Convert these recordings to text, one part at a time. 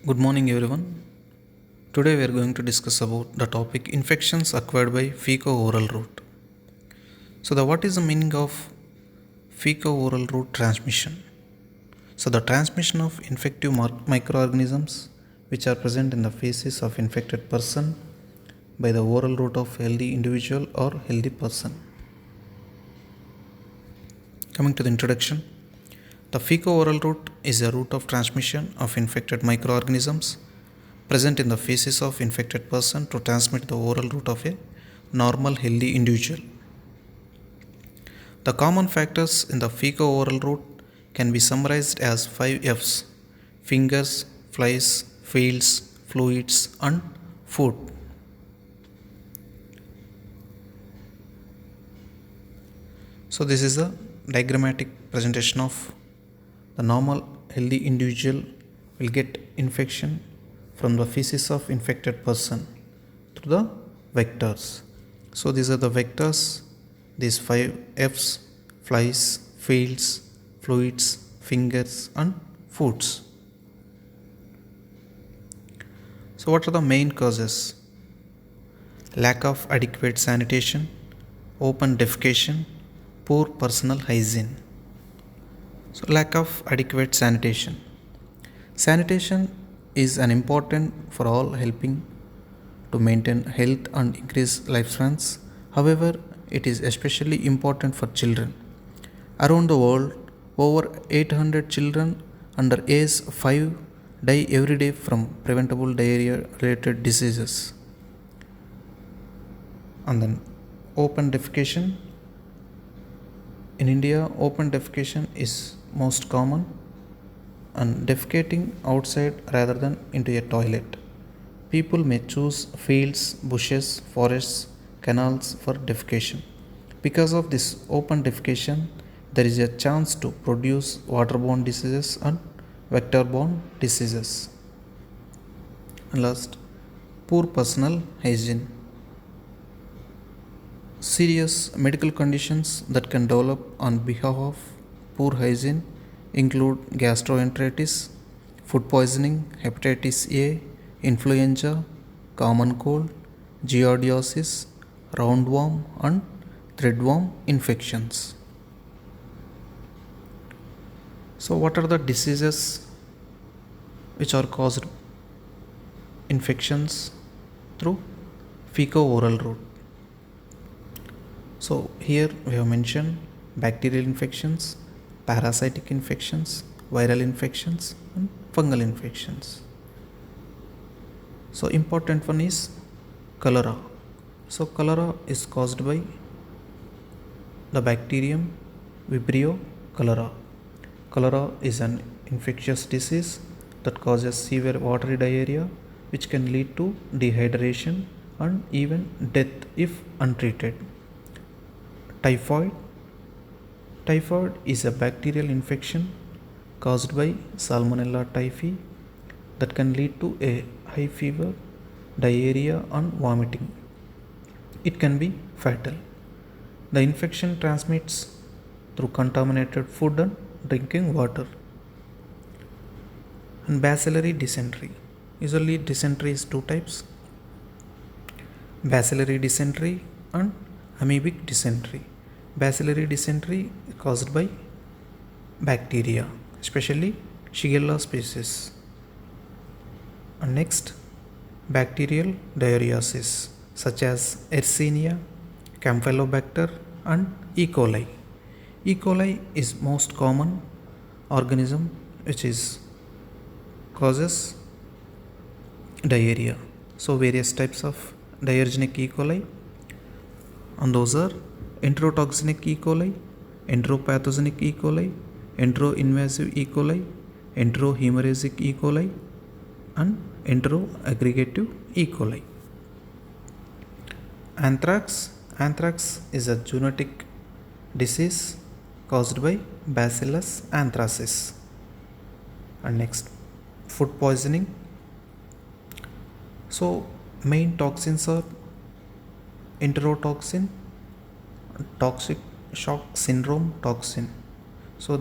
Good morning, everyone. Today we are going to discuss about the topic infections acquired by fecal-oral route. What is the meaning of fecal-oral route transmission? The transmission of infective microorganisms which are present in the feces of infected person by the oral route of healthy individual or healthy person. Coming to the introduction, the fecal-oral route is a route of transmission of infected microorganisms present in the feces of infected person to transmit the oral route of a normal healthy individual. The common factors in the fecal-oral route can be summarized as 5 F's: fingers, flies, fields, fluids, and food. This is a diagrammatic presentation of the normal healthy individual will get infection from the feces of infected person through the vectors. These are the vectors, these 5 F's: flies, fields, fluids, fingers, and foods. What are the main causes? Lack of adequate sanitation, open defecation, poor personal hygiene. Lack of adequate sanitation. Sanitation is an important for all, helping to maintain health and increase lifespans. However, it is especially important for children. Around the world, over 800 children under age 5 die every day from preventable diarrhea related diseases. And then open defecation. In India, open defecation is most common, and defecating outside rather than into a toilet. People may choose fields, bushes, forests, canals for defecation. Because of this open defecation, there is a chance to produce waterborne diseases and vector-borne diseases. And last, poor personal hygiene. Serious medical conditions that can develop on behalf of poor hygiene include gastroenteritis, food poisoning, hepatitis A, influenza, common cold, giardiasis, roundworm, and threadworm infections. What are the diseases which are caused infections through fecal-oral route? Here we have mentioned bacterial infections, parasitic infections, viral infections, and fungal infections. Important one is cholera. Cholera is caused by the bacterium Vibrio cholera. Cholera is an infectious disease that causes severe watery diarrhea, which can lead to dehydration and even death if untreated. Typhoid. Typhoid is a bacterial infection caused by Salmonella typhi that can lead to a high fever, diarrhea, and vomiting. It can be fatal. The infection transmits through contaminated food and drinking water. And bacillary dysentery. Usually dysentery is two types: bacillary dysentery and amoebic dysentery. Bacillary dysentery is caused by bacteria, especially Shigella species. And next, bacterial diarrheasis such as Yersinia, Campylobacter, and E. coli. E. coli is most common organism which is causes diarrhea. Various types of diarrhenic E. coli, and those are enterotoxinic E. coli, enteropathogenic E. coli, enteroinvasive E. coli, enterohemorrhagic E. coli, and enteroaggregative E. coli. Anthrax. Anthrax is a zoonotic disease caused by Bacillus anthracis. And next, food poisoning. Main toxins are enterotoxin, toxic shock syndrome toxin.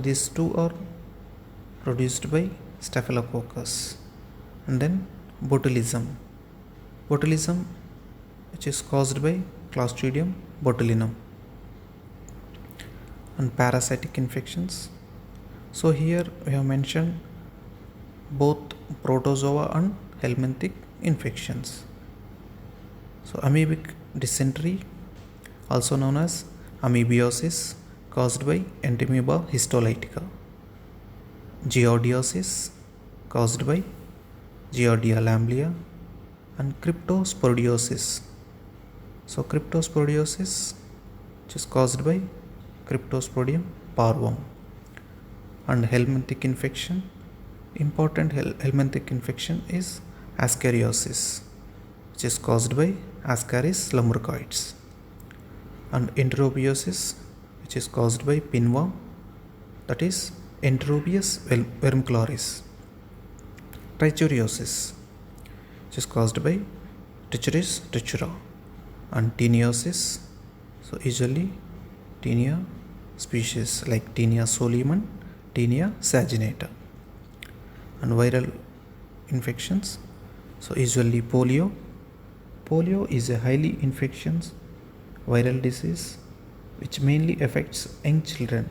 These two are produced by Staphylococcus. And then botulism. Botulism, which is caused by Clostridium botulinum. And parasitic infections. So here we have mentioned both protozoa and helminthic infections. So amoebic dysentery, also known as amoebiosis, caused by Entamoeba histolytica. Giardiosis, caused by Giardia lamblia. And cryptosporidiosis. So cryptosporidiosis, which is caused by Cryptosporidium parvum. And helminthic infection, important helminthic infection is ascariosis, which is caused by Ascaris lumbricoides. And enterobiosis, which is caused by pinworm, that is Enterobius vermicularis. Trichuriosis, which is caused by Trichuris trichura. And taeniasis, so usually taenia species like Taenia solium and Taenia saginata. And viral infections, so usually polio. Polio is a highly infectious viral disease which mainly affects young children.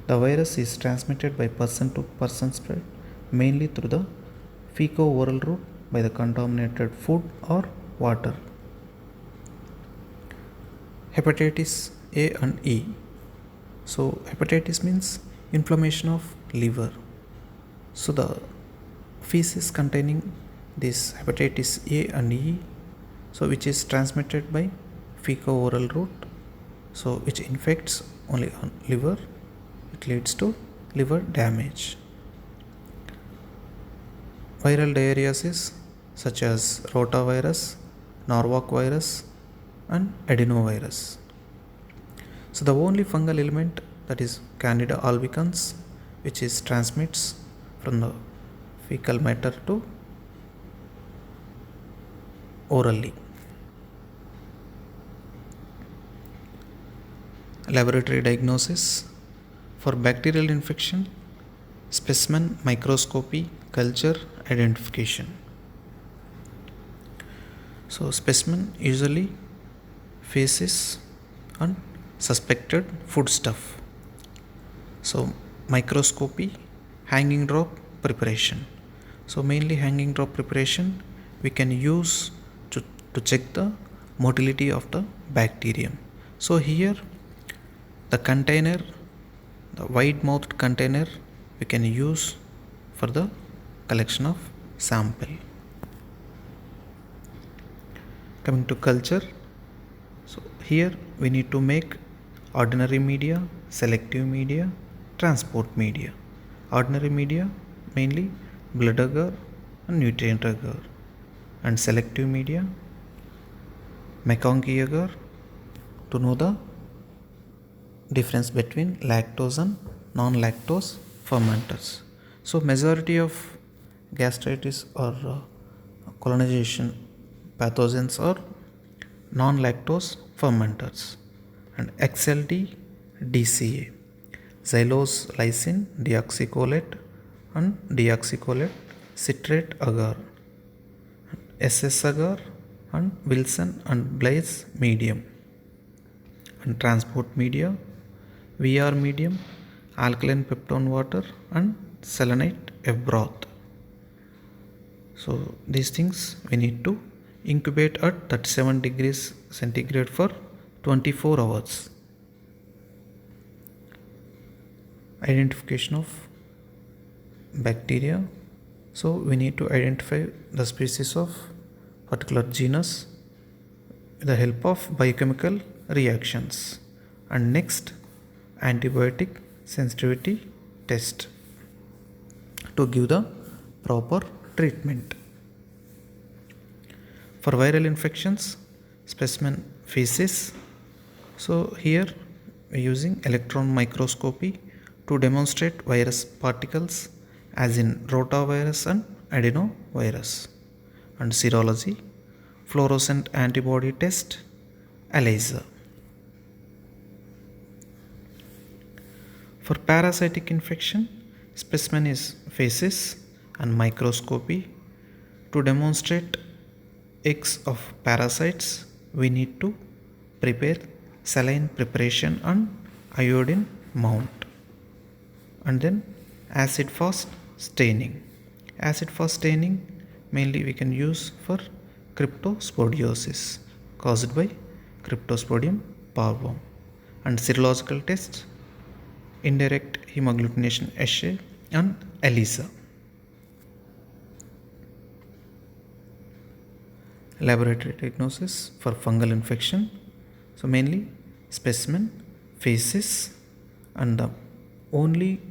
The virus is transmitted by person to person spread mainly through the fecal-oral route by the contaminated food or water. Hepatitis A and E. So hepatitis means inflammation of liver. So the feces containing this hepatitis A and E, so which is transmitted by fecal-oral route, so which infects only on liver, it leads to liver damage. Viral diarrheasis such as rotavirus, Norwalk virus and adenovirus. So the only fungal element that is Candida albicans, which is transmits from the fecal matter to orally. Laboratory diagnosis for bacterial infection, specimen microscopy, culture, identification. So specimen usually feces and suspected foodstuff. So microscopy, hanging drop preparation. So mainly hanging drop preparation we can use to check the motility of the bacterium. So here the container, the wide mouthed container we can use for the collection of sample. Coming to culture, so here we need to make ordinary media, selective media, transport media. Ordinary media mainly blood agar and nutrient agar, and selective media McConkey agar to know the difference between lactose and non-lactose fermenters. So majority of gastritis or colonization pathogens are non-lactose fermenters. And XLD DCA, xylose lysine deoxycholate and deoxycholate citrate agar, SS agar and Wilson and Blaise medium. And transport media VR medium, alkaline peptone water and selenite F broth. So these things we need to incubate at 37 degrees centigrade for 24 hours. Identification of bacteria. So we need to identify the species of particular genus with the help of biochemical reactions. And next, antibiotic sensitivity test to give the proper treatment. For viral infections, specimen feces. So here we are using electron microscopy to demonstrate virus particles as in rotavirus and adenovirus. And serology, fluorescent antibody test, ELISA. For parasitic infection, specimen is feces and microscopy To demonstrate X of parasites, we need to prepare saline preparation and iodine mount, and then acid fast staining. Acid fast staining mainly we can use for cryptosporidiosis caused by Cryptosporidium parvum, and serological tests indirect hemagglutination assay and ELISA. Laboratory diagnosis for fungal infection, so mainly specimen, faeces, and only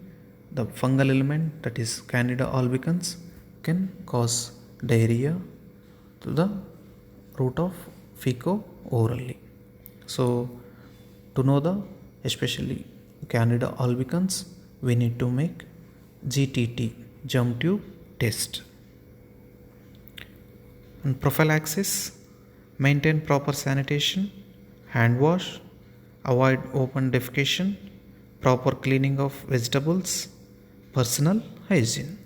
the fungal element, that is Candida albicans, can cause diarrhea to the route of fecal orally. So to know the especially Candida albicans, we need to make GTT, germ tube test. And prophylaxis, maintain proper sanitation, hand wash, avoid open defecation, proper cleaning of vegetables, personal hygiene.